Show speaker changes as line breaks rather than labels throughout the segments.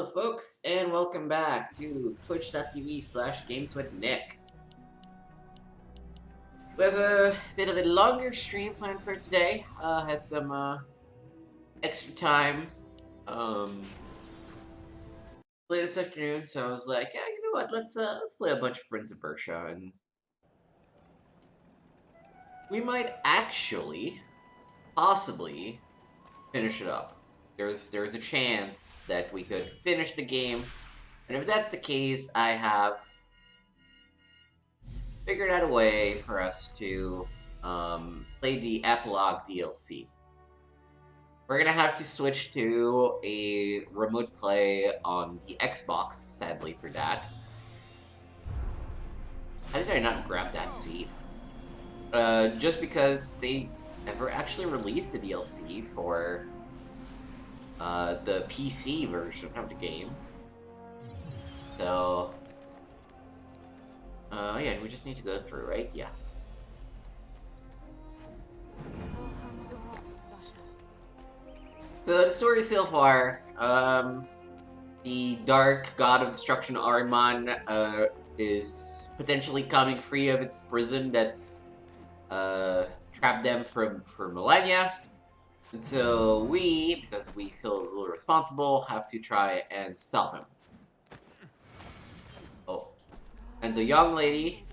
Hello folks, and welcome back to twitch.tv/gameswithnick. We have a bit of a longer stream planned for today. Had some extra time late this afternoon, so I was like, yeah, you know what, let's play a bunch of Prince of Persia, and we might actually, possibly, finish it up. There's a chance that we could finish the game, and if that's the case, I have figured out a way for us to play the epilogue DLC. We're gonna have to switch to a remote play on the Xbox, sadly for that. How did I not grab that seat? Just because they never actually released a DLC for the PC version of the game. So, yeah, we just need to go through, right? Yeah. So the story so far, the dark god of destruction Ahriman is potentially coming free of its prison that trapped them for millennia. And so we, because we feel a little responsible, have to try and stop him. Oh. And the young lady,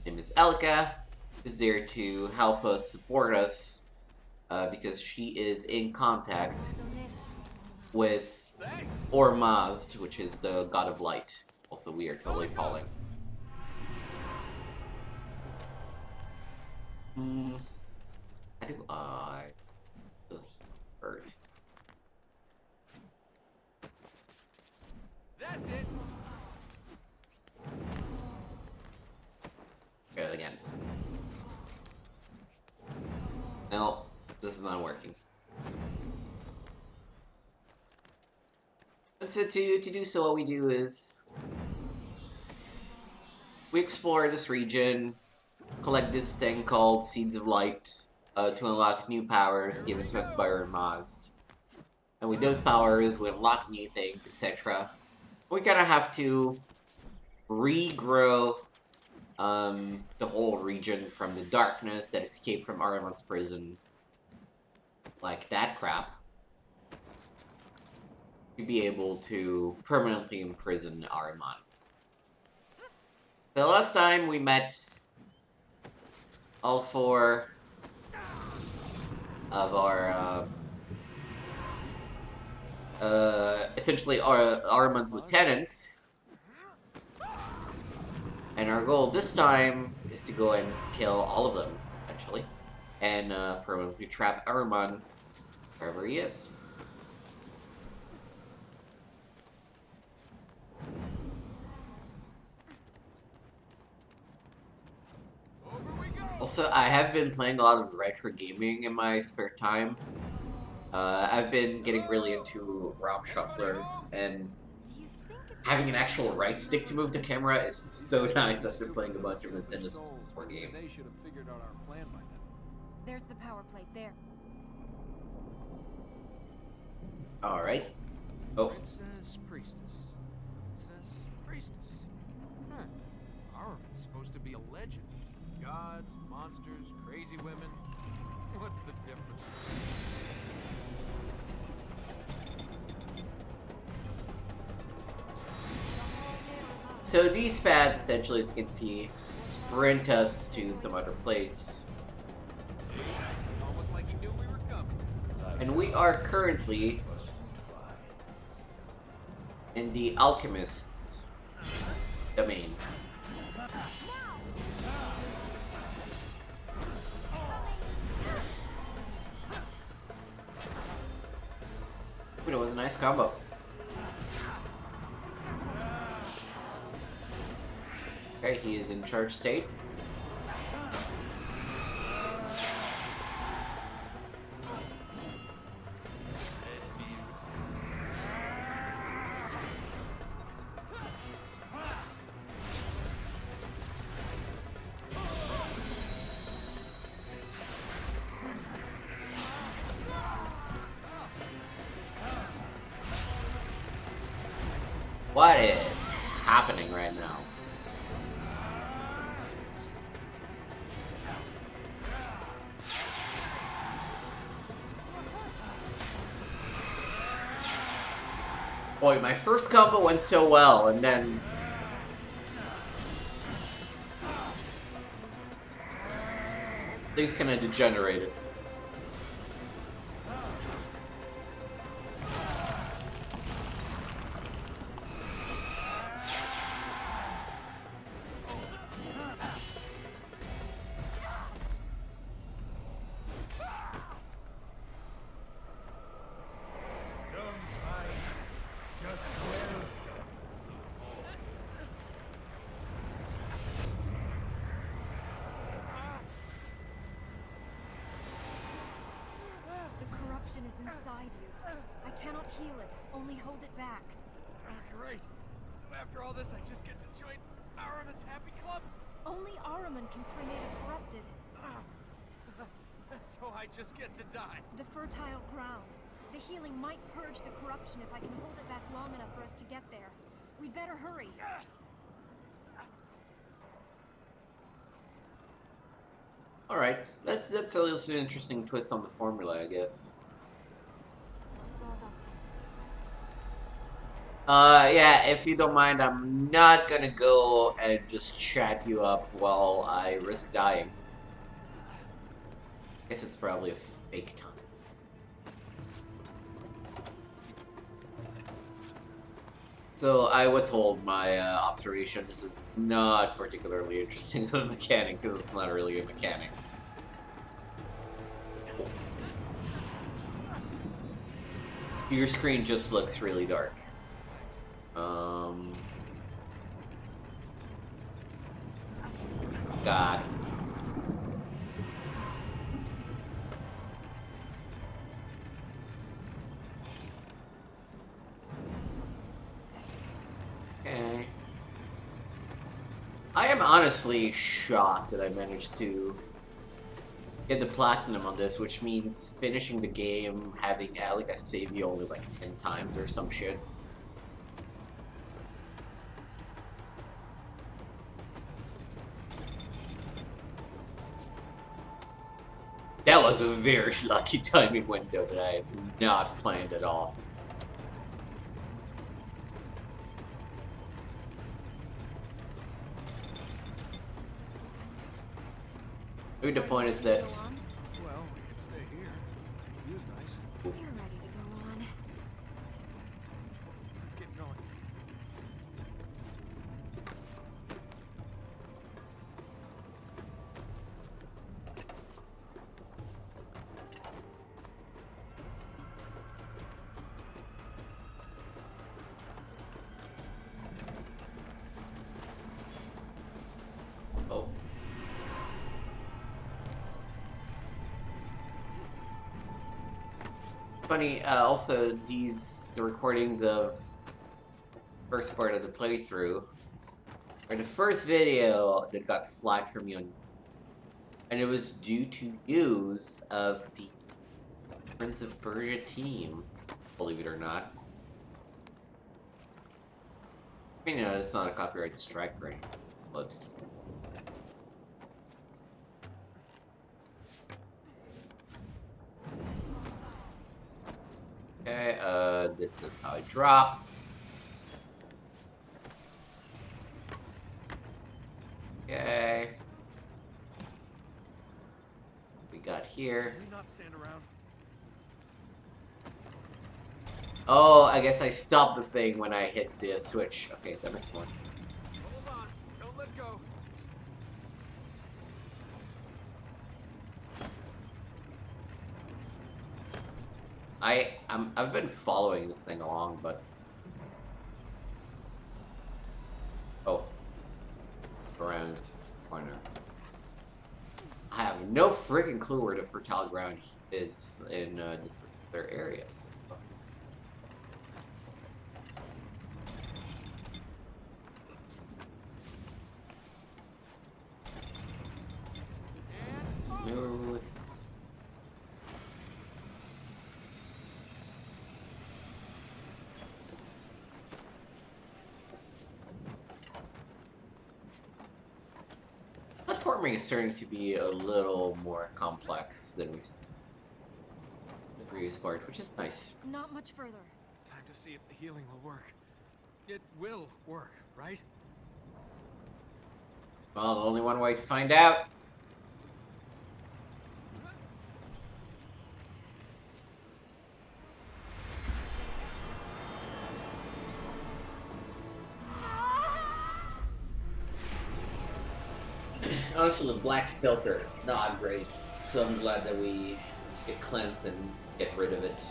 named is Elka, is there to help us, support us, because she is in contact with Ormazd, which is the god of light. Also, we are totally falling. How do I go first?
That's it.
Try it again. No, this is not working. And so to do so, what we do is we explore this region, collect this thing called Seeds of Light to unlock new powers given to us by Ormazd. And with those powers, we unlock new things, etc. We kind of have to regrow the whole region from the darkness that escaped from Ahriman's prison. Like that crap. To be able to permanently imprison Ahriman. The last time we met all four of our essentially Ahriman's lieutenants, and our goal this time is to go and kill all of them, eventually, and permanently trap Ahriman wherever he is. Also, I have been playing a lot of retro gaming in my spare time. I've been getting really into ROM shufflers, and having an actual right stick to move the camera is so nice after playing a bunch of Nintendo 64 games.
They should have figured out our plan by now.
There's the power plate there.
Alright. Oh.
Princess, priestess. Princess, priestess. Huh. Ahriman's supposed to be a legend. Gods, monsters, crazy women. What's the difference?
So these paths, essentially, as you can see, sprint us to some other place.
See? It's almost like he knew we were coming.
And we are currently in the Alchemist's domain. Ooh, that was a nice combo. Okay, he is in charge state. What is happening right now? Boy, my first combo went so well, and then... things kind of degenerated.
The corruption is inside you. I cannot heal it, only hold it back.
Great. So after all this, I just get to join Araman's Happy Club?
Only Araman can cremate a corrupted.
So I just get to die.
The fertile ground. The healing might purge the corruption if I can hold it back long enough for us to get there. We'd better hurry.
Alright, that's at least an interesting twist on the formula, I guess. Yeah, if you don't mind, I'm not gonna go and just chat you up while I risk dying. Guess it's probably a fake time. So I withhold my observation. This is not particularly interesting of a mechanic, because it's not really a mechanic. Your screen just looks really dark. God. Okay. I am honestly shocked that I managed to get the platinum on this, which means finishing the game having like a save you only like 10 times or some shit. That was a very lucky timing window that I had not planned at all. Maybe the point is that...
Well, we could stay here. The view's nice.
You're ready to go on.
Let's get going.
Oh. Funny, also, the recordings of first part of the playthrough are the first video that got flagged from you, and it was due to use of the Prince of Persia team, believe it or not. I mean, you know, it's not a copyright strike or anything, but... Okay, this is how I drop. Okay. We got here.
Can we not stand around?
Oh, I guess I stopped the thing when I hit the switch. Okay, that makes more sense.
Hold on. Don't let go.
I've been following this thing along, but oh, around the corner. I have no freaking clue where the fertile ground is in this particular area. So. Smooth. farming is starting to be a little more complex than we've seen in the previous part, which is nice.
Not much further.
Time to see if the healing will work. It will work, right?
Well, only one way to find out. Honestly, the black filter is not great, so I'm glad that we get cleansed and get rid of it.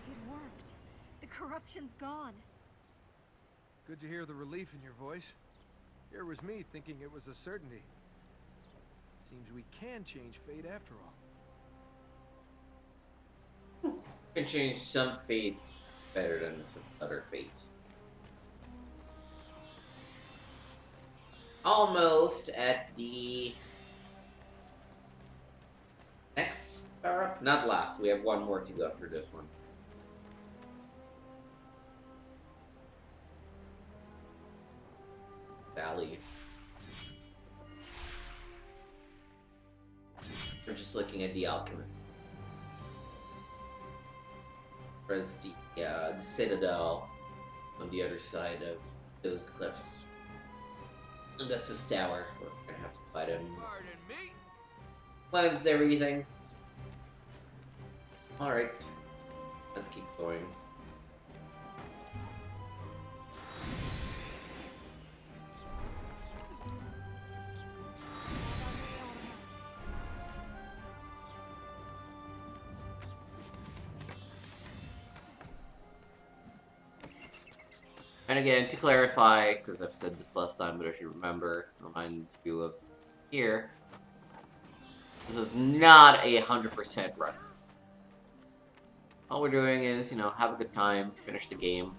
It worked. The corruption's gone.
Good to hear the relief in your voice. Here was me thinking it was a certainty. Seems we can change fate after all.
You can change some fates better than some other fates. Almost at the next power-up? Not last. We have one more to go after this one. Valley. We're just looking at the Alchemist. Whereas the Citadel on the other side of those cliffs. And that's his tower. We're gonna have to fight him.
Pardon me?
Cleansed everything. Alright. Let's keep going. And again, to clarify, because I've said this last time, but I should remind you of here, this is not a 100% run. All we're doing is, have a good time, finish the game.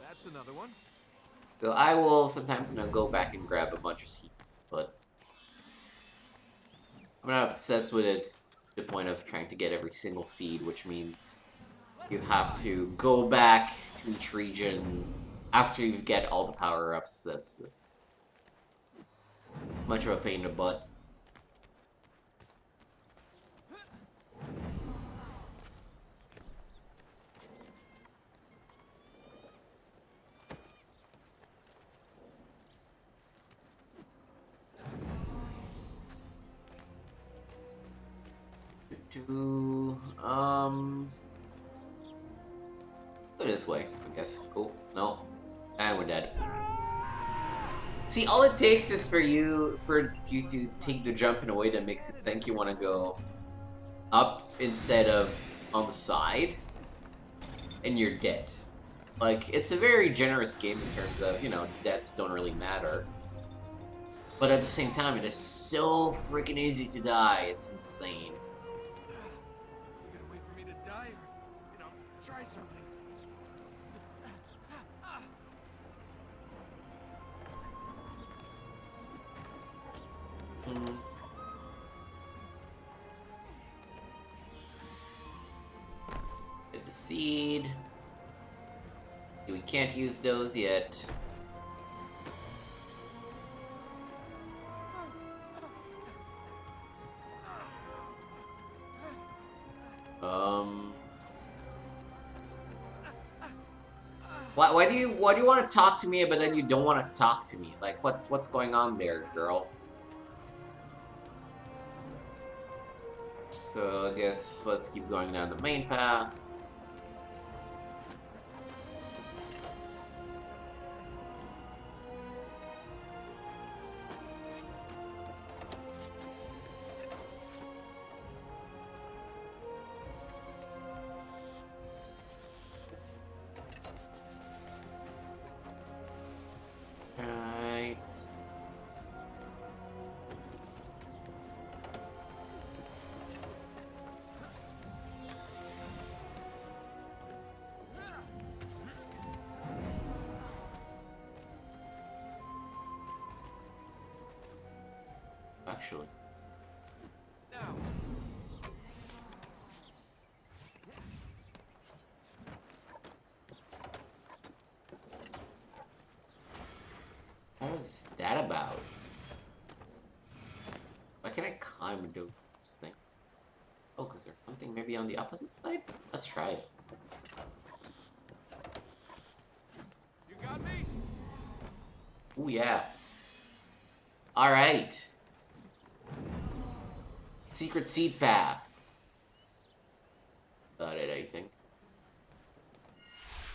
That's another one.
So I will sometimes, go back and grab a bunch of seeds, but I'm not obsessed with it to the point of trying to get every single seed, which means you have to go back to each region after you get all the power-ups. That's much of a pain in the butt. Go this way, I guess. Oh, no. And we're dead. See, all it takes is for you to take the jump in a way that makes it think you want to go up instead of on the side, and you're dead. Like, it's a very generous game in terms of, deaths don't really matter. But at the same time, it is so freaking easy to die, it's insane.
You gonna wait for me to die, or, try something?
Get the seed. We can't use those yet. Why do you want to talk to me, but then you don't want to talk to me? Like, what's going on there, girl? So I guess let's keep going down the main path. actually.
Now.
What was that about? Why can't I climb into this thing? Oh, because there's something maybe on the opposite side? Let's try it.
You got me?
Ooh, yeah. Alright. Secret seed path. About it, I think.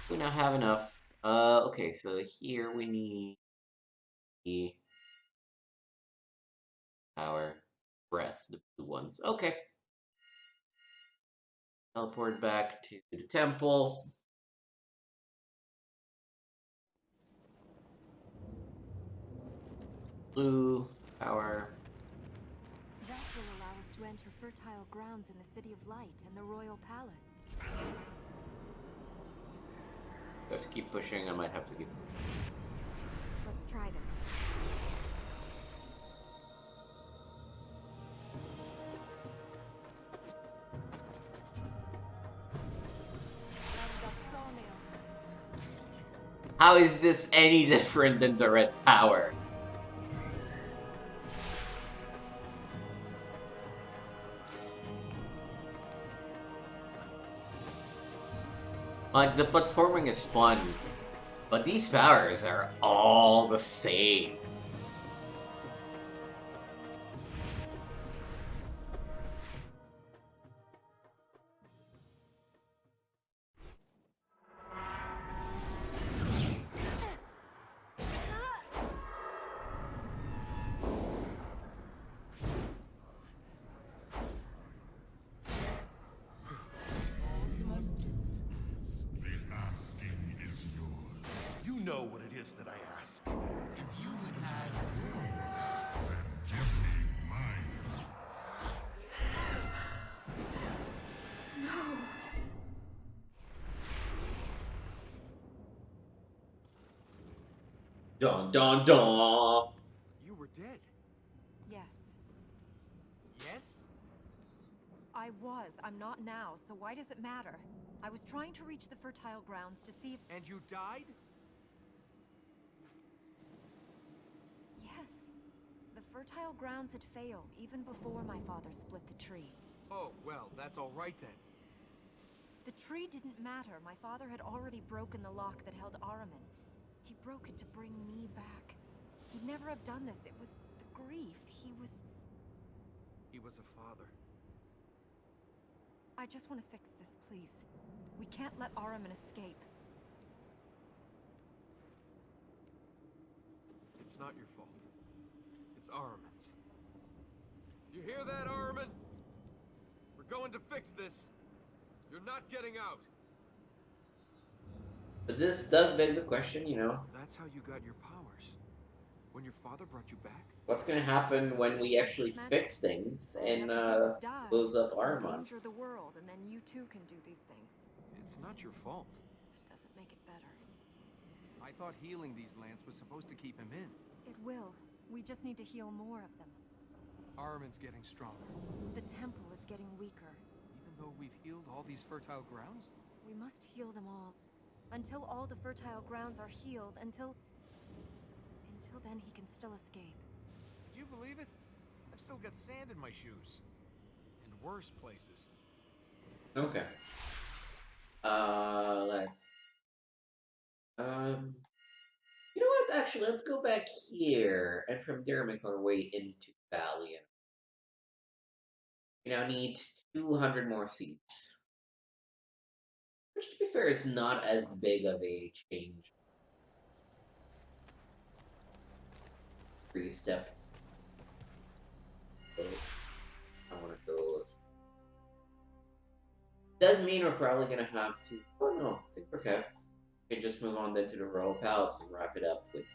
We now have enough. Okay, so here we need the power, breath, the blue ones. Okay. Teleport back to the temple. Blue, power.
That will allow us to enter fertile grounds in the City of Light and the Royal Palace.
I have to keep pushing, I might have to keep...
Let's try this.
How is this any different than the red power? Like, the platforming is fun, but these powers are all the same.
You know what it is that I ask. If you would have yours, then give me mine.
Dun dun dun!
You were dead.
Yes,
Yes?
I was. I'm not now, so why does it matter? I was trying to reach the fertile grounds to see if...
And you died?
Yes. The fertile grounds had failed even before my father split the tree.
Oh, well, that's all right then.
The tree didn't matter. My father had already broken the lock that held Ahriman. He broke it to bring me back. He'd never have done this. It was the grief. He was...
He was a father.
I just want to fix this, please. We can't let Ahriman escape.
It's not your fault. It's Ahriman's. You hear that, Ahriman? We're going to fix this. You're not getting out.
But this does beg the question, you know,
That's how you got your powers. When your father brought you back?
what's gonna happen when we actually fix things
All we
and,
have to do is die,
close up Armon?
endanger the world, and then you too can do these things.
It's not your fault.
It doesn't make it better.
I thought healing these lands was supposed to keep him in.
It will. We just need to heal more of them.
Ahriman's getting stronger.
The temple is getting weaker.
Even though we've healed all these fertile grounds?
We must heal them all. Until all the fertile grounds are healed, until then he can still escape.
Could you believe it? I've still got sand in my shoes. And worse places.
Okay. Let's... You know what? Actually, let's go back here, and from there make our way into Valiant. We now need 200 more seats. Which, to be fair, is not as big of a change. 3-step. I want to go... Does mean we're probably gonna have to... Oh no, I think we're okay. We can just move on then to the Royal Palace and wrap it up with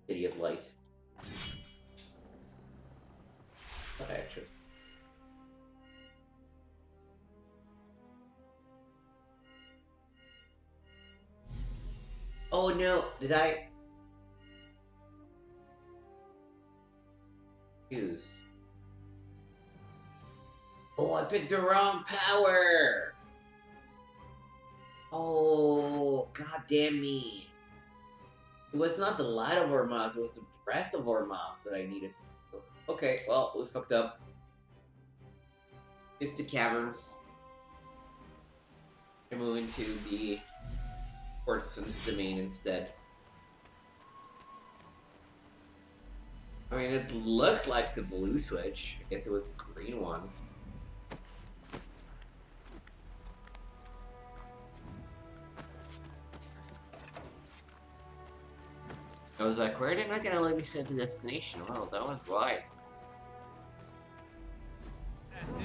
City of Light. Okay, actually. Oh no, did I? Confused. Oh, I picked the wrong power! Oh, god damn me. It was not the light of Ormaz, it was the breath of Ormaz that I needed to do. Okay, well, we fucked up. It's the cavern. I move into the Courtesan's domain instead. I mean, it looked like the blue switch. I guess it was the green one. I was like, why are they not gonna let me send to destination? Well, that was why.
That's it.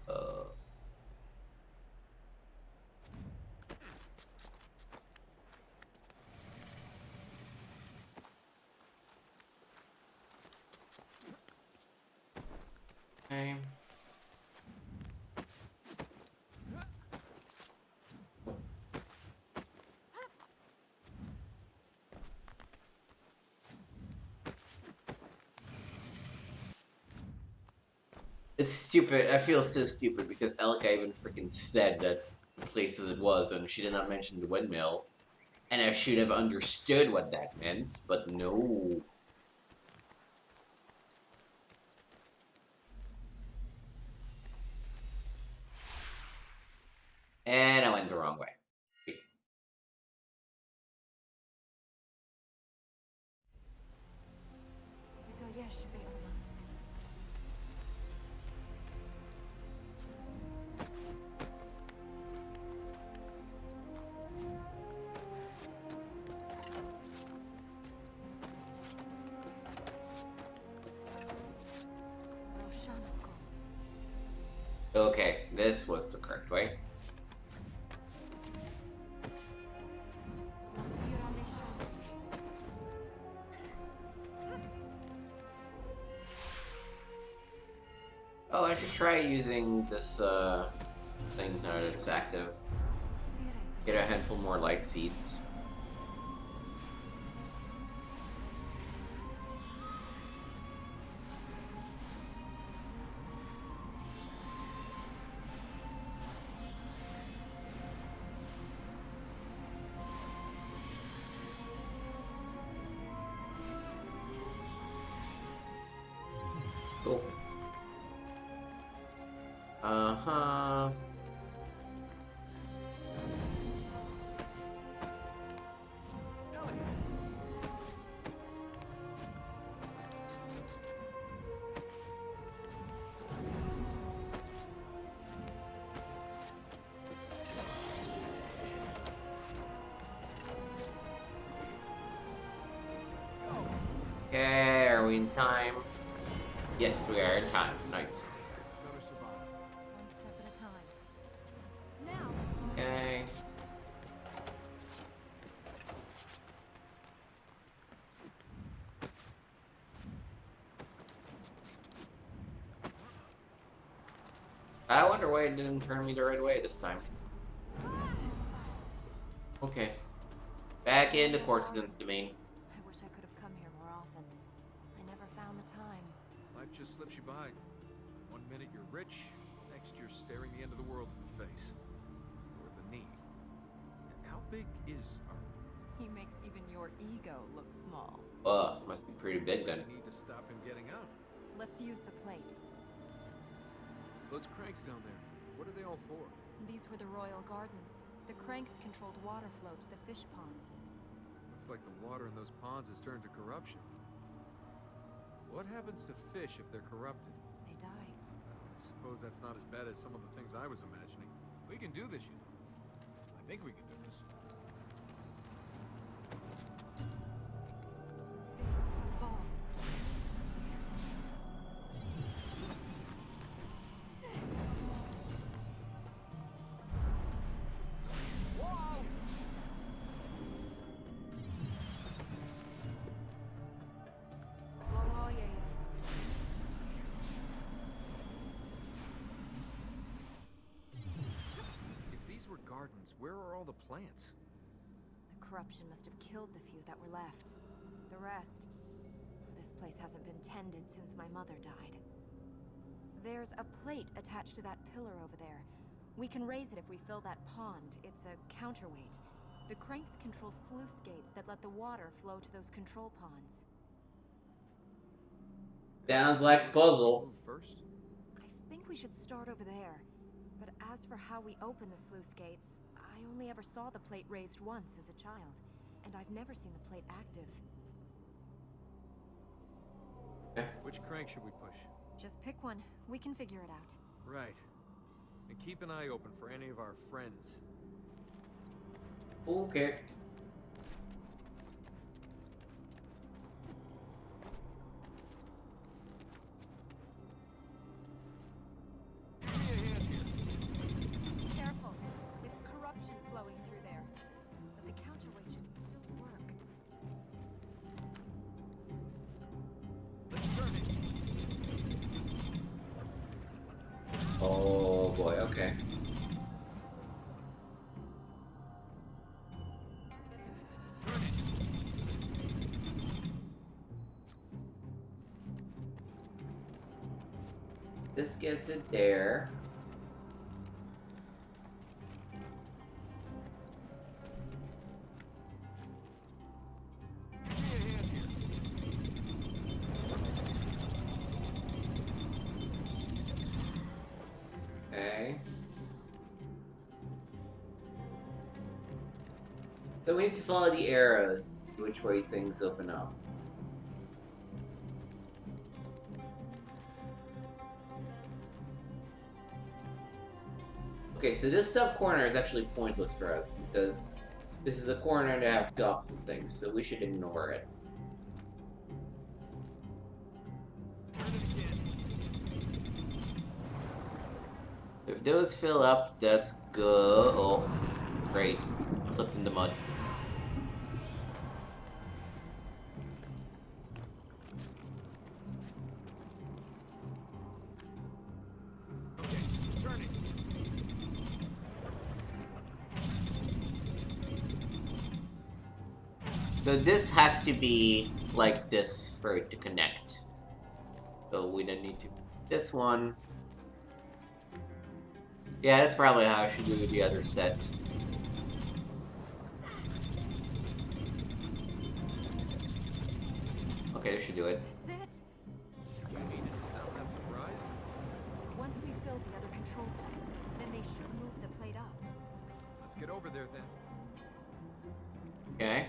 Uh... Okay. It's stupid. I feel so stupid because Elka even freaking said that the place as it was, and she did not mention the windmill. And I should have understood what that meant, but no. And I went the wrong way. Okay, this was the correct way. Oh, I should try using this, thing now that it's active. Get a handful more light seeds. Cool. Uh-huh. Okay, are we in time? Yes, we are in time. Nice.
Better survive.
One step at a time. Now.
Okay. I wonder why it didn't turn me the right way this time. Okay. Back into Courtesan's domain.
I wish I could have come here more often. I never found the time.
Life just slips you by. One minute you're rich, next you're staring the end of the world in the face. Or the need. And how big is Armin?
He makes even your ego look small.
Must be pretty big then.
We need to stop him getting out.
Let's use the plate.
Those cranks down there, what are they all for?
These were the royal gardens. The cranks controlled water flow to the fish ponds.
Looks like the water in those ponds has turned to corruption. What happens to fish if they're corrupted?
They die.
I suppose that's not as bad as some of the things I was imagining. We can do this, you know. I think we can do this.
Balls.
If these were gardens, where are all the plants?
The corruption must have killed the few that were left. The rest, this place hasn't been tended since my mother died. There's a plate attached to that pillar over there. We can raise it if we fill that pond. It's a counterweight. The cranks control sluice gates that let the water flow to those control ponds.
Sounds like a puzzle.
Move first.
I think we should start over there. But as for how we open the sluice gates, I only ever saw the plate raised once as a child, and I've never seen the plate active.
Which crank should we push?
Just pick one. We can figure it out.
Right. And keep an eye open for any of our friends.
Okay.
Give me a hand here.
Careful. It's corruption flowing through there. But the counterweight should still work.
Let's turn it.
Oh boy, okay.
Turn it.
This gets it there.
Give me a hand here.
Okay. So we need to follow the arrows to see which way things open up. Okay, so this top corner is actually pointless for us because this is a corner that have two opposite things, so we should ignore it.
Turn it again.
If those fill up, that's good. Oh, great. Slipped in the mud.
Okay, turn it.
So this has to be like this for it to connect. So we don't need to. This one. Yeah, that's probably how I should do the other set. Okay, this should do it.
That's it.
You needed to sound that surprised?
Once we fill the other control point, then they should move the plate up.
Let's get over there then.
Okay.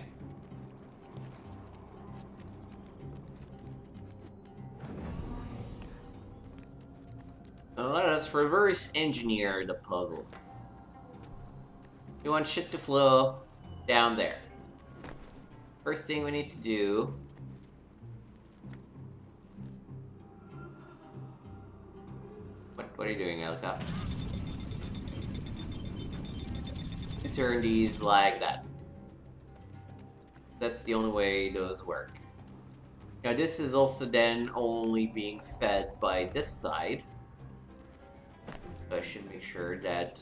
Now let us reverse engineer the puzzle. We want shit to flow down there. First thing we need to do. What are you doing, Elka? You turn these like that. That's the only way those work. Now this is also then only being fed by this side. So I should make sure that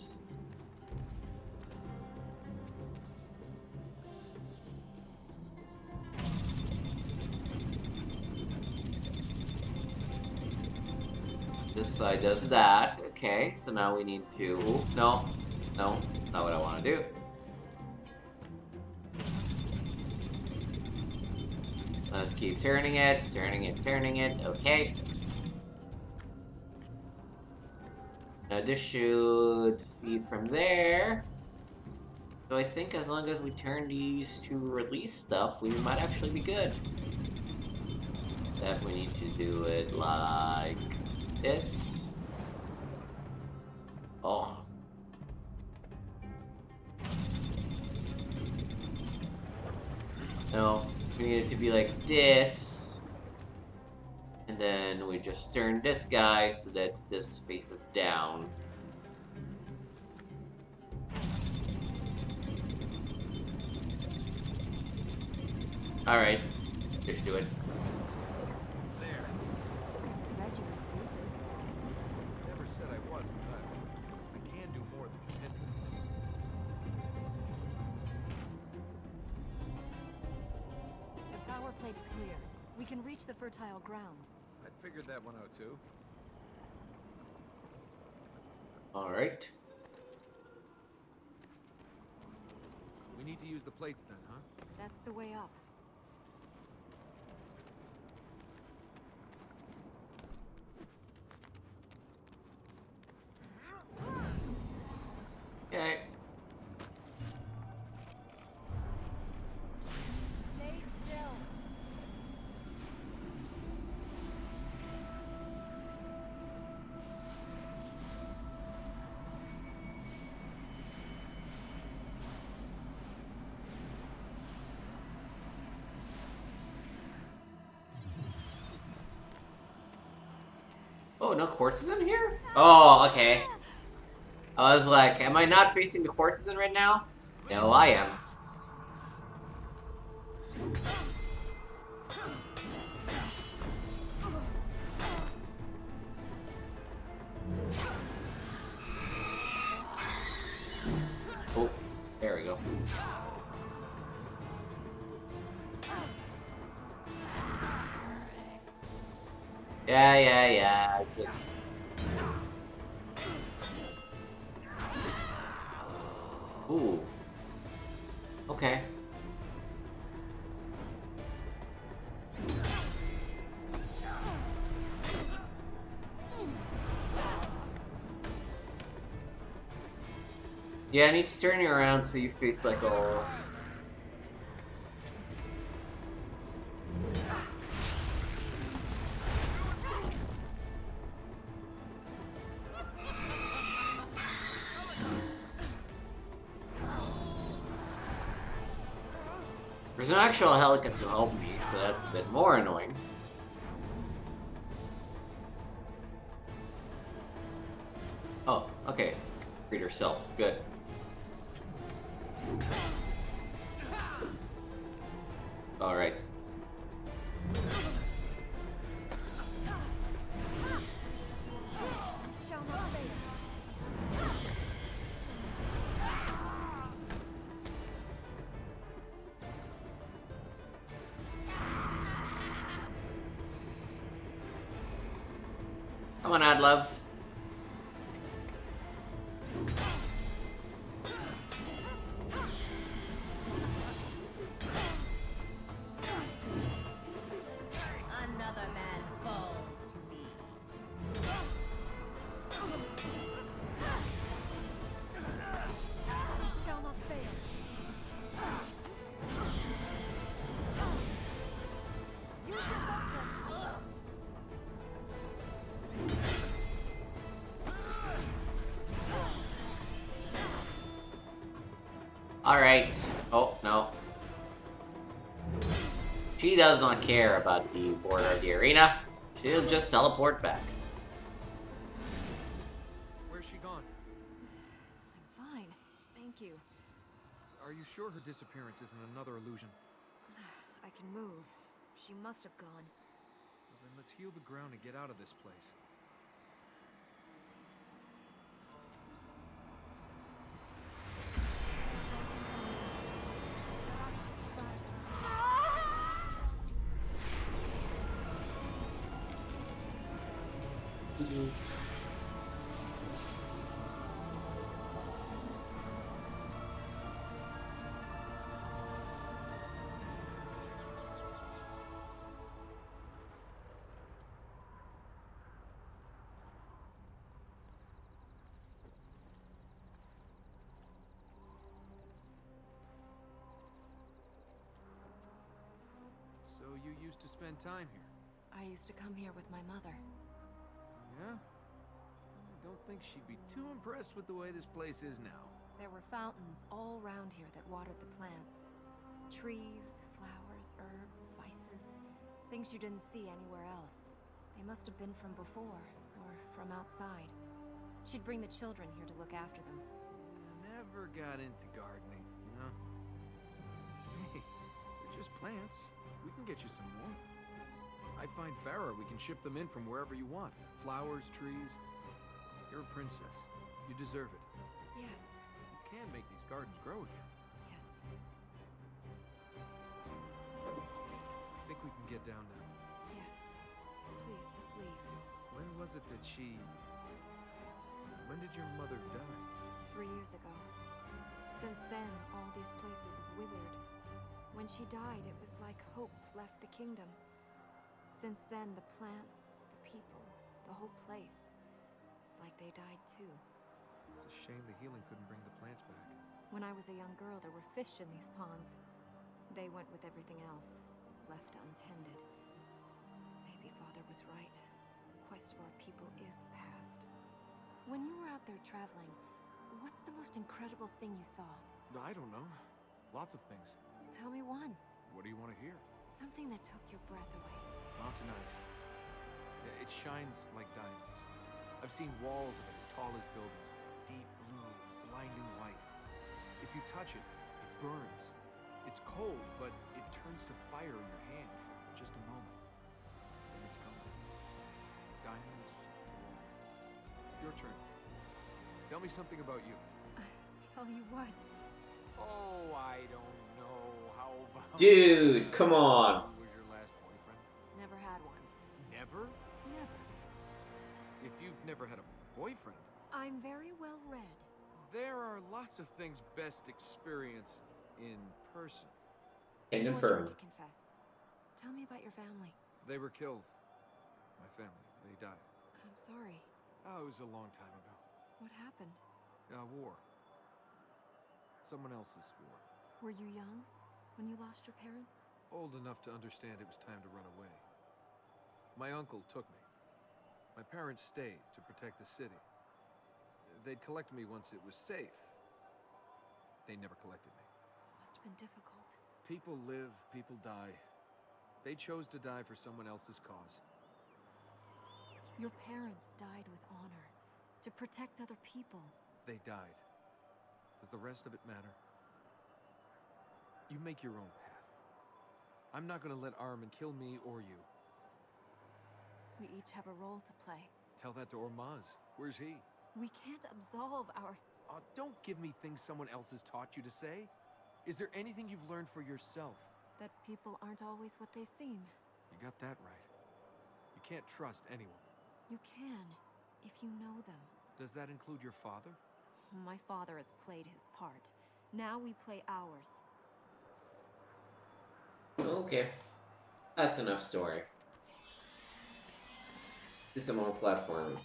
this side does that. Okay, so now we need to... No, no, not what I want to do. Let's keep turning it, turning it, turning it. Okay. Now this should feed from there. So I think as long as we turn these to release stuff, we might actually be good. That we need to do it like this. Oh. No, we need it to be like this. And then we just turn this guy so that this faces down. Alright, just do it.
There.
Said you were stupid.
Never said I wasn't, Tyler. I can do more than pretend.
The power plate is clear. We can reach the fertile ground.
I'd figured that one out too.
Alright.
We need to use the plates then, huh?
That's the way up.
Okay.
Stay still.
Oh, no Courtesan here? Oh, okay. I was like, am I not facing the Courtesan right now? No, I am. Oh, there we go. Yeah, it's just... Ooh. Okay. Yeah, it needs turning around so you face like a... There's no actual Helica to help me, so that's a bit more annoying. Oh, okay. Read yourself. Good. Alright.
Shall not fail.
Come on, Adlov.
Another man falls to me. Shall not fail. Use your gauntlet.
Alright. Oh, no. She does not care about the border of the arena. She'll just teleport back.
Where's she gone?
I'm fine. Thank you.
Are you sure her disappearance isn't another illusion?
I can move. She must have gone.
Well, then let's heal the ground and get out of this place. So you used to spend time here?
I used to come here with my mother.
Yeah? I don't think she'd be too impressed with the way this place is now.
There were fountains all around here that watered the plants. Trees, flowers, herbs, spices. Things you didn't see anywhere else. They must have been from before, or from outside. She'd bring the children here to look after them.
Never got into gardening, you know? Hey, they're just plants. We can get you some more. I find Farah, we can ship them in from wherever you want. Flowers, trees. You're a princess. You deserve it.
Yes,
You can make these gardens grow again.
yes.
I think we can get down now. was it that she... When did your mother die?
3 years ago. Since then, all these places have withered. When she died, it was like hope left the kingdom. Since then, the plants, the people, the whole place, it's like they died too.
It's a shame the healing couldn't bring the plants back.
When I was a young girl, there were fish in these ponds. They went with everything else, left untended. Maybe Father was right. The quest of our people is past. When you were out there traveling, what's the most incredible thing you saw?
I don't know. Lots of things.
Tell me one.
What do you want to hear?
Something that took your breath away.
Mountain ice. Yeah, it shines like diamonds. I've seen walls of it as tall as buildings. Deep blue, blinding white. If you touch it, it burns. It's cold, but it turns to fire in your hand for just a moment. Then it's gone. Diamonds to all. Your turn. Tell me something about you.
Tell you what.
Oh, I don't know. How about...
Dude, come on.
Who was your last boyfriend?
Never had one.
Never?
Never.
If you've never had a boyfriend,
I'm very well read.
there are lots of things best experienced in person.
Can
George
confirm.
heard you confess. Tell me about your family.
They were killed. My family. They died.
I'm sorry.
Oh, it was a long time ago.
What happened?
War. Someone else's war.
Were you young when you lost your parents?
Old enough to understand it was time to run away. My uncle took me. My parents stayed to protect the city. They'd collect me once it was safe. They never collected me.
Must have been difficult.
People live, people die. They chose to die for someone else's cause.
Your parents died with honor, to protect other people.
They died. Does the rest of it matter? You make your own path. I'm not gonna let Armin kill me or you.
We each have a role to play.
Tell that to Ormaz. Where's he?
We can't absolve our...
Don't give me things someone else has taught you to say. Is there anything you've learned for yourself?
That people aren't always what they seem.
You got that right. You can't trust anyone.
You can, if you know them.
Does that include your father?
My father has played his part. Now we play ours.
Okay. That's enough story. Do some more platforming.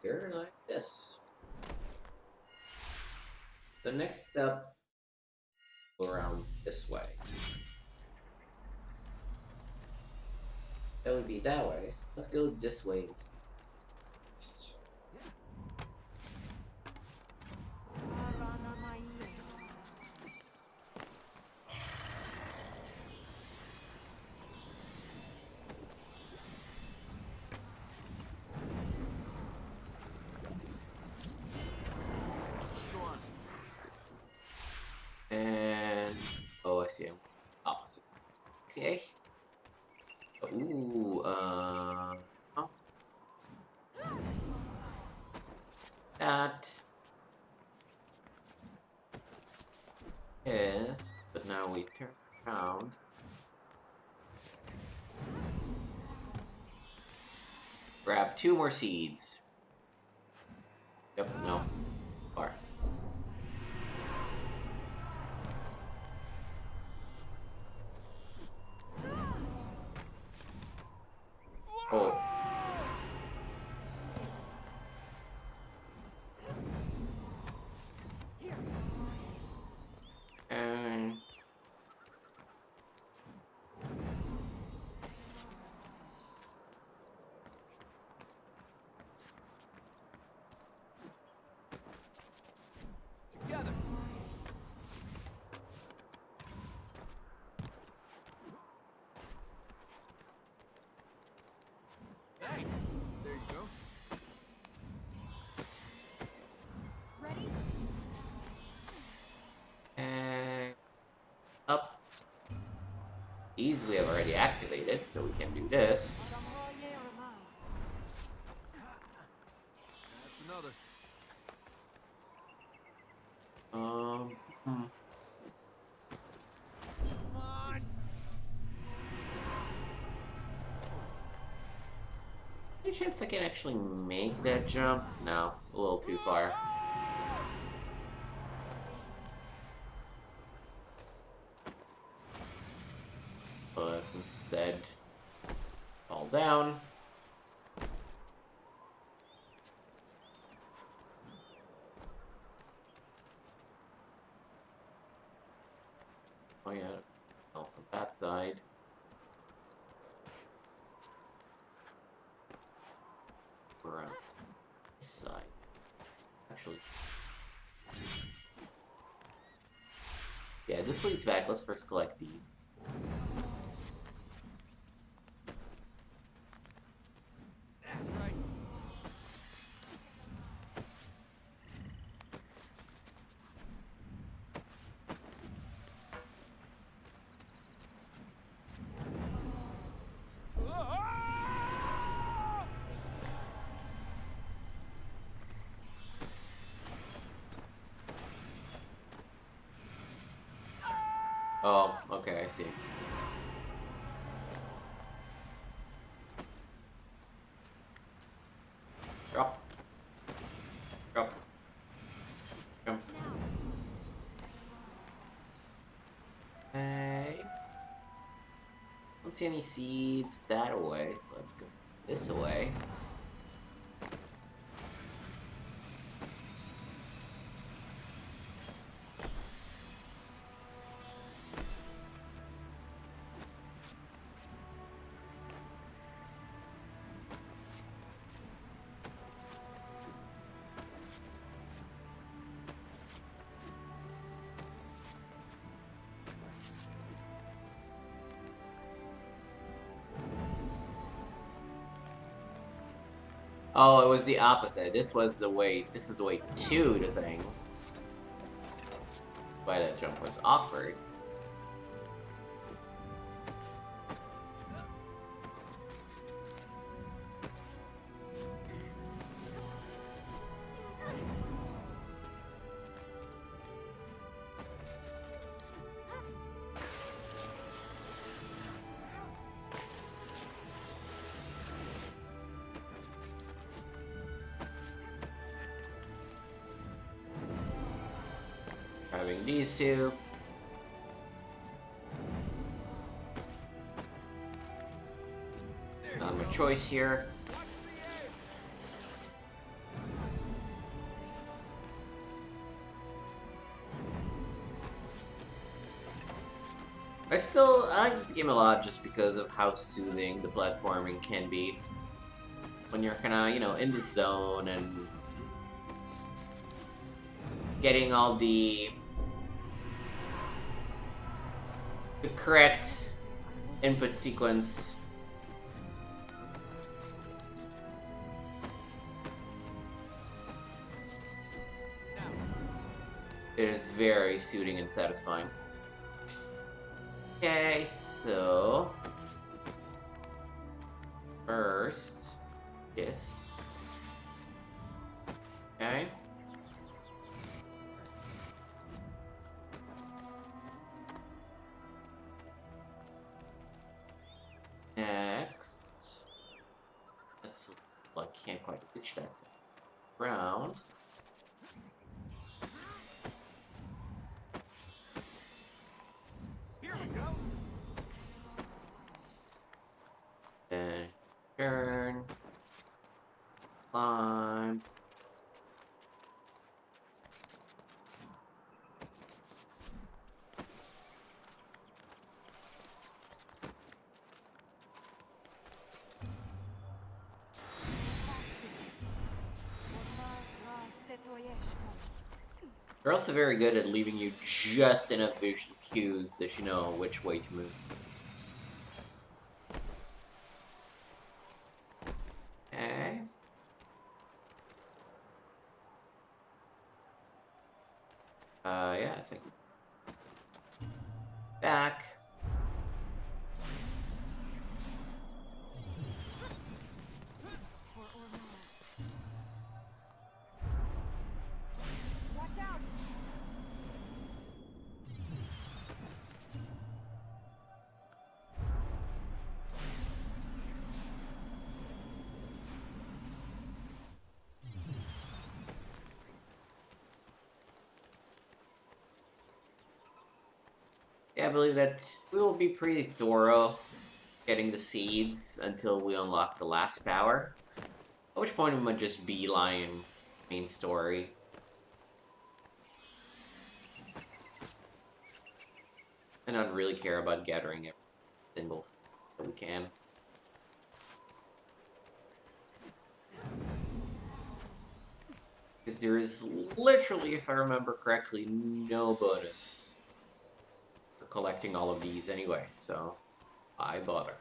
Here like this. The next step, go around this way. That would be that way. Let's go this way instead.
Let's go on.
And oh, I see. Opposite. Okay. Ooh, oh. That is, but now we turn around. Grab 2 more seeds. Yep, no. Far. Oh. And
Together. Hey, there you go.
Ready?
and up. These we have already activated, so we can do this.
That's another.
chance I can actually make that jump? No, a little too far. Let's instead fall down. Oh yeah, also that side. Around this side. Actually. Yeah, this leads back. Let's first collect D.
That's right.
Oh, okay, I see. Drop. Drop. Jump. Okay. Don't see any seeds that way, so let's go this way. Oh, it was the opposite. This is the way to the thing. Why that jump was awkward. Grabbing these two. Not my choice here. I like this game a lot just because of how soothing the platforming can be. When you're kinda, you know, in the zone and getting all the correct input sequence. It is very soothing and satisfying. Okay, so first this. Okay. Next. Well, I can't quite reach that side. Round.
Here we go.
Then turn. Climb. They're also very good at leaving you just enough visual cues that you know which way to move. Okay. Yeah, I think. Back.
Watch out!
Yeah, I believe that we will be pretty thorough getting the seeds until we unlock the last power. At which point we might just beeline main story. And not really care about gathering every single thing that we can. Because there is literally, if I remember correctly, no bonus for collecting all of these anyway, so why bother?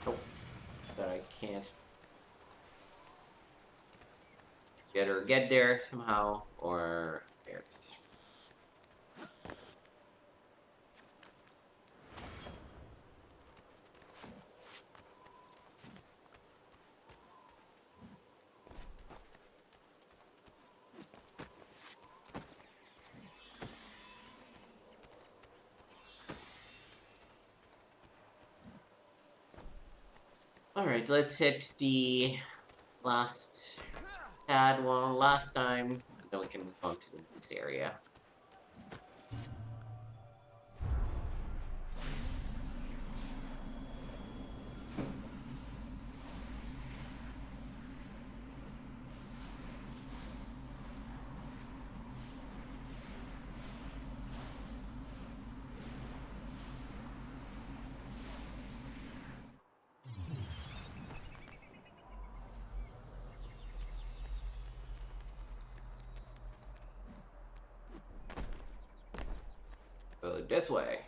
Nope, that I can't get there somehow, or there's. Alright, let's hit the last pad one last time, and then we can move on to the next area. Go this way.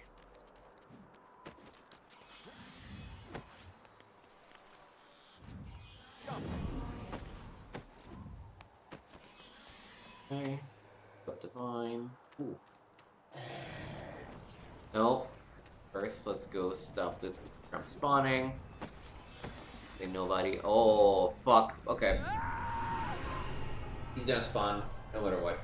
Okay. Up the vine. Ooh. Nope. First, let's go stop the from spawning. Okay, nobody. Oh, fuck. Okay. He's gonna spawn, no matter what.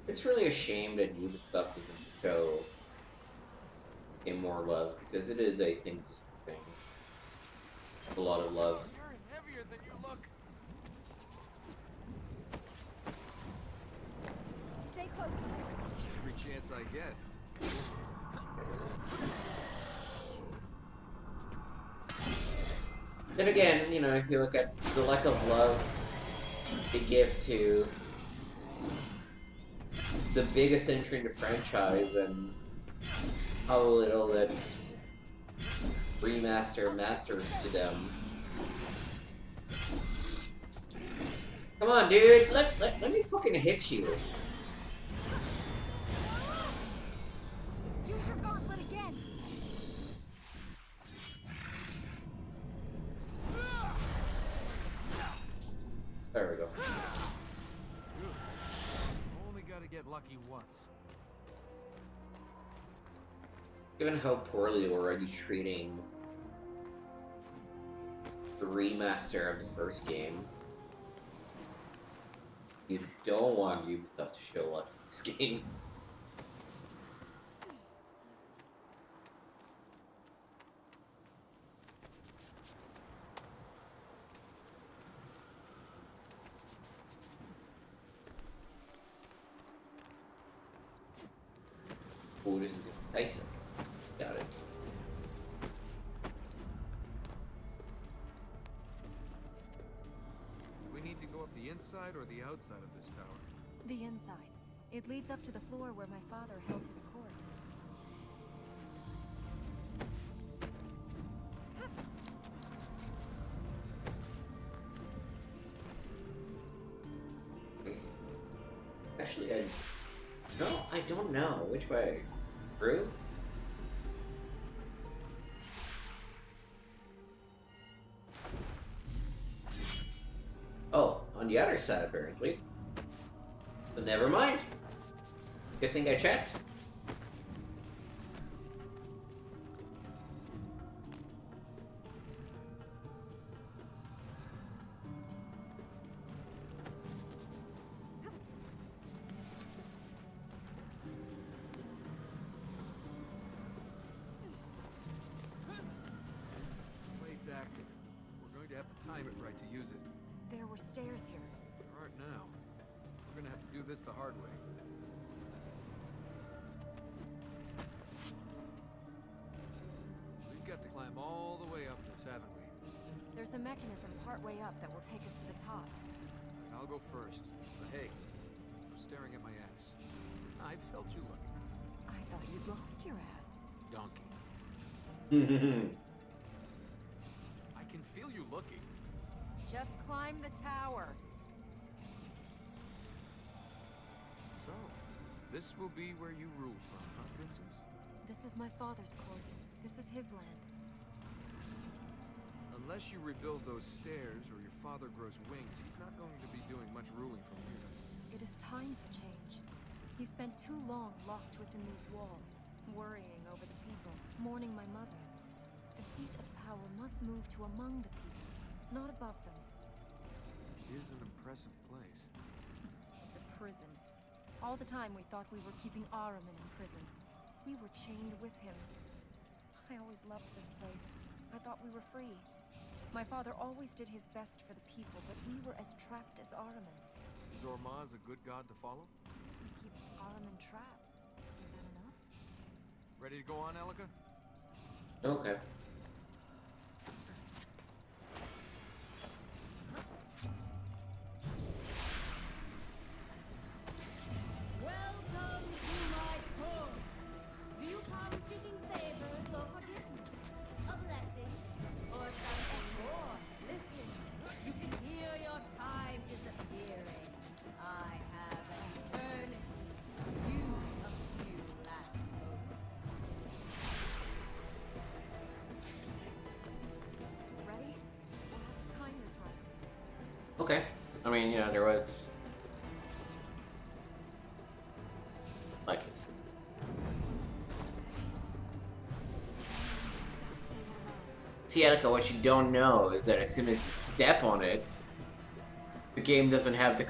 It's really a shame that Ubisoft doesn't show it more love, because it is, I think, deserving a lot of love.
You're heavier than you look.
Stay close to me.
Every chance I get.
Then again, you know, if you look at the lack of love they give to the biggest entry in the franchise and how little that remaster masters to them. Come on, dude! Let me fucking hit you!
Use your gauntlet again.
There we go.
Only gotta get lucky once.
Given how poorly we're already treating the remaster of the first game, you don't want Ubisoft to show off this game. Oh, this is gonna be tight. Got it.
Do we need to go up the inside or the outside of this tower?
The inside. It leads up to the floor where my father held his court.
Actually, I don't know. Which way? Through? Oh, on the other side, apparently. But never mind. Good thing I checked.
Blade's active. We're going to have to time it right to use it.
There were stairs here.
There aren't now. We're gonna have to do this the hard way. We've got to climb all the way up this, haven't we?
There's a mechanism partway up that will take us to the top.
Right, I'll go first. But hey, I'm staring at my ass. I felt you looking.
I thought you'd lost your ass.
Donkey. I can feel you looking.
Just climb the tower.
So, this will be where you rule from, huh, princess?
This is my father's court. This is his land.
Unless you rebuild those stairs or your father grows wings, he's not going to be doing much ruling from here.
It is time for change. He spent too long locked within these walls, worrying over the people, mourning my mother. The seat of power must move to among the people, not above them.
It is an impressive place.
It's a prison. All the time we thought we were keeping Ahriman in prison. We were chained with him. I always loved this place. I thought we were free. My father always did his best for the people, but we were as trapped as Ahriman.
Is Ormaz a good god to follow?
He keeps Ahriman trapped. Isn't that enough?
Ready to go on, Elika?
Okay.
Welcome to my court. Do you come seeking favors or forgiveness? A blessing? Or something more? Listen, you can hear your time disappearing. I have an eternity. You a few last moments.
Ready? We'll have to time this right.
Okay. I mean, you know, there was... like it's... See, Attica, what you don't know is that as soon as you step on it, the game doesn't have the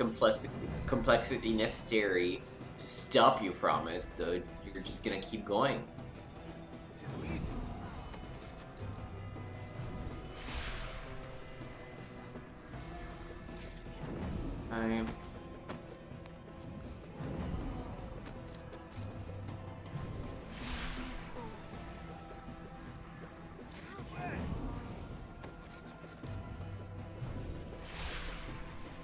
complexity necessary to stop you from it, so you're just gonna keep going.
Too easy.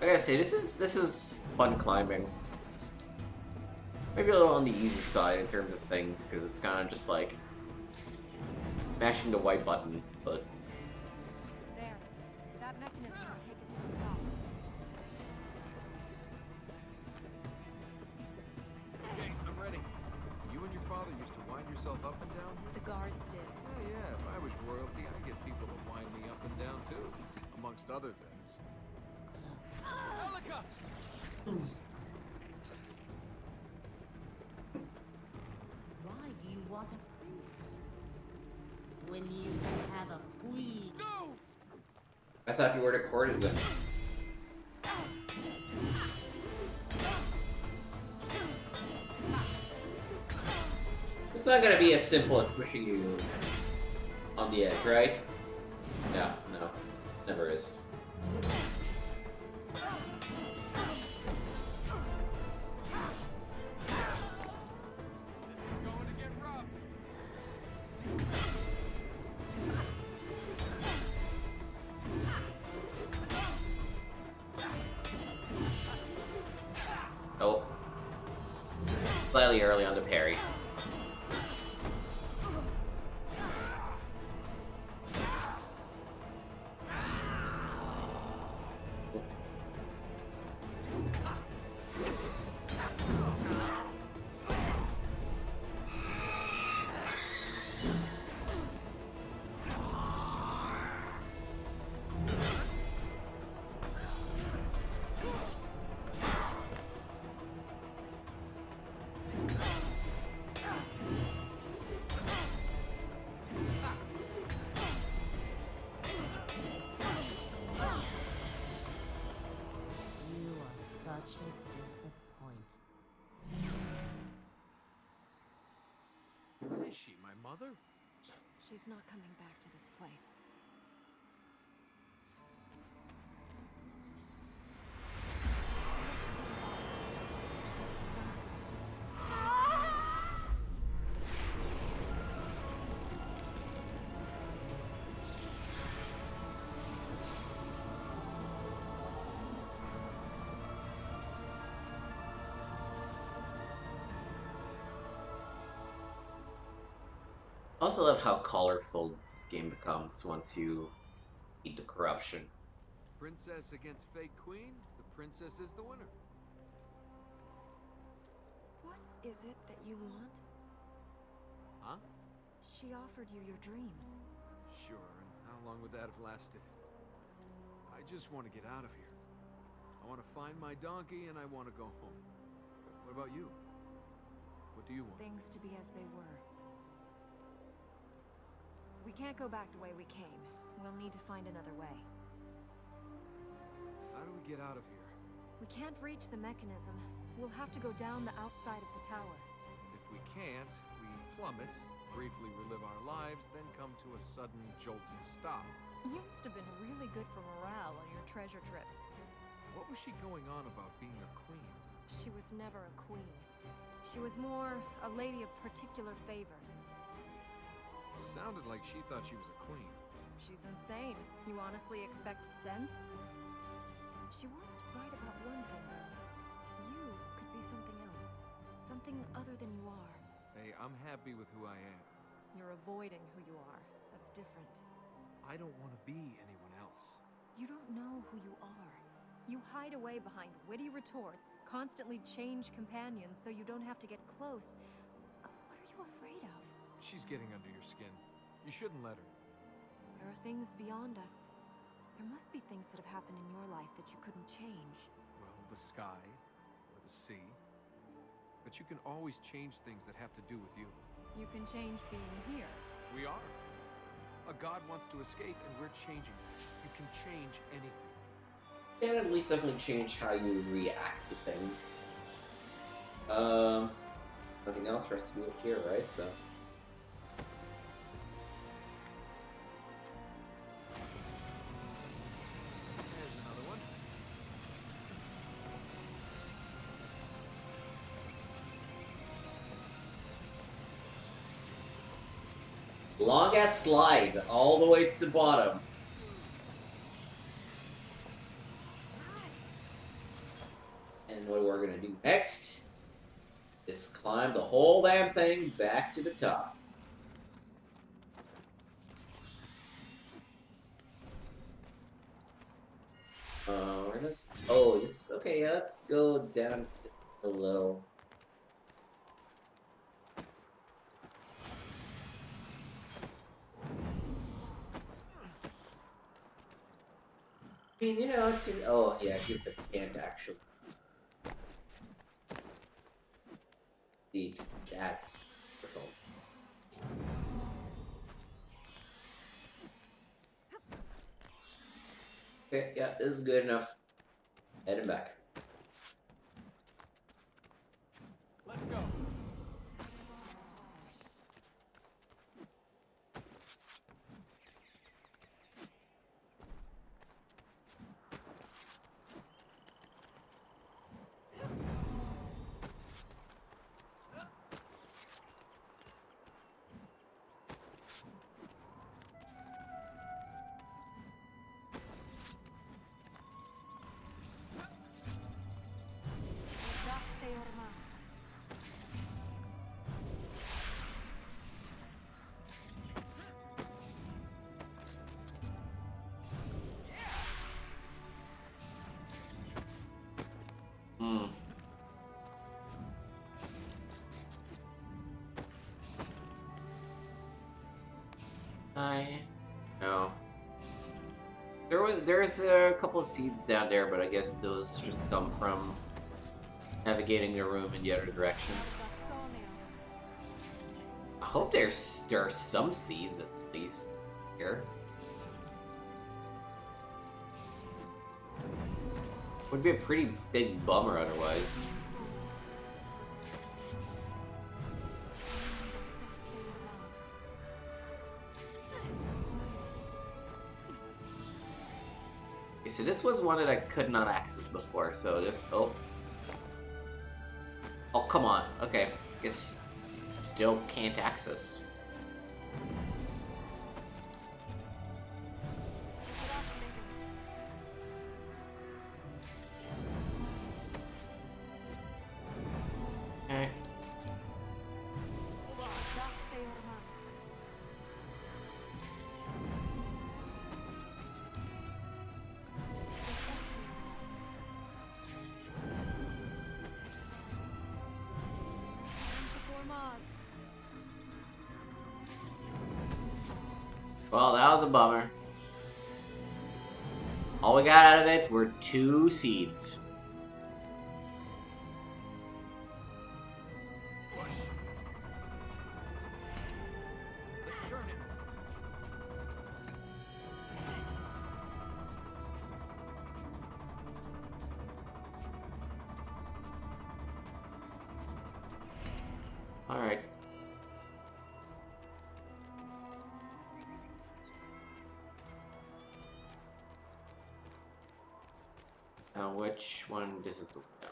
I gotta say, this is fun climbing. Maybe a little on the easy side in terms of things, because it's kind of just like mashing the white button, but
There. That mechanism will take us to the top.
Okay, I'm ready. You and your father used to wind yourself up and down here?
The guards did.
Oh yeah, if I was royalty, I'd get people to wind me up and down too, amongst other things. Elika!
Why do you want a princess when you can have a queen?
No!
I thought you were the courtesan. It's not gonna be as simple as pushing you on the edge, right? Yeah, no, never is.
This is going to get rough.
Oh. Slightly early on the parry.
such a disappointment.
Is she my mother?
She's not coming back to this place.
I also love how colorful this game becomes once you eat the corruption.
Princess against fake queen? The princess is the winner.
What is it that you want?
Huh?
She offered you your dreams.
Sure, and how long would that have lasted? I just want to get out of here. I want to find my donkey and I want to go home. What about you? What do you want?
Things to be as they were. We can't go back the way we came. We'll need to find another way.
How do we get out of here?
We can't reach the mechanism. We'll have to go down the outside of the tower.
If we can't, we plummet, briefly relive our lives, then come to a sudden jolting stop.
You must have been really good for morale on your treasure trips.
What was she going on about being a queen?
She was never a queen. She was more a lady of particular favors.
Sounded like she thought she was a queen.
She's insane. You honestly expect sense? She was right about one thing, though. You could be something else. Something other than you are.
Hey, I'm happy with who I am.
You're avoiding who you are. That's different.
I don't want to be anyone else.
You don't know who you are. You hide away behind witty retorts, constantly change companions so you don't have to get close. What are you afraid of?
She's getting under your skin. You shouldn't let her.
There are things beyond us. There must be things that have happened in your life that you couldn't change.
Well, the sky, or the sea. But you can always change things that have to do with you.
You can change being here.
We are. A god wants to escape, and we're changing that. You can change anything.
And at least definitely change how you react to things. Nothing else for us to do up here, right? So.
There's another one.
Long ass slide all the way to the bottom. And what we're gonna do next is climb the whole damn thing back to the top. Where does? Oh, this is okay. Yeah, let's go down a little. I mean, you know, oh yeah, I guess I can't actually. Eat cats. Okay, yeah, this is good enough. Heading back.
Let's go.
Hmm. No. There's a couple of seeds down there, but I guess those just come from navigating the room in the other directions. I hope there are some seeds at least here. Would be a pretty big bummer otherwise. Okay, so this was one that I could not access before, so just oh. Oh, come on. Okay, guess still can't access. Okay. Well, that was a bummer. All we got out of it were 2 seeds.
Push. Let's turn it.
Alright. Now, which one? This is the one. No.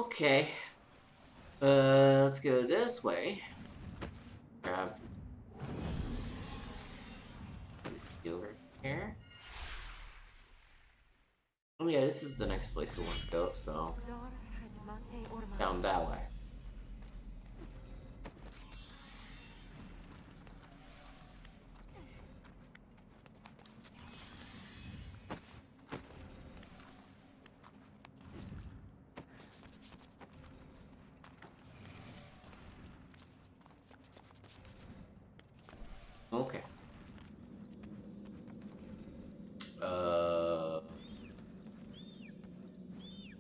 Okay. Let's go this way. Grab this over here. Oh yeah, this is the next place we want to go, so down that way. Okay.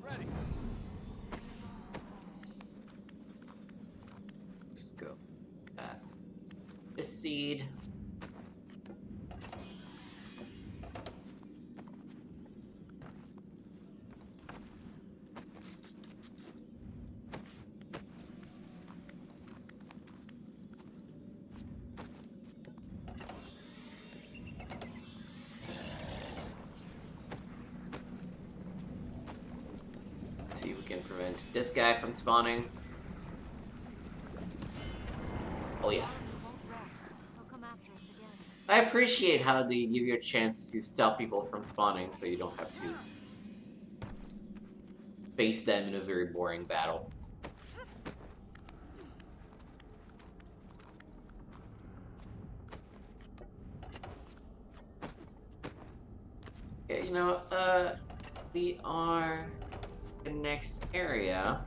Ready.
Let's go. That. This seed. Let's see if we can prevent this guy from spawning. Oh yeah. I appreciate how they give you a chance to stop people from spawning so you don't have to face them in a very boring battle. Okay, you know, we are in the next area.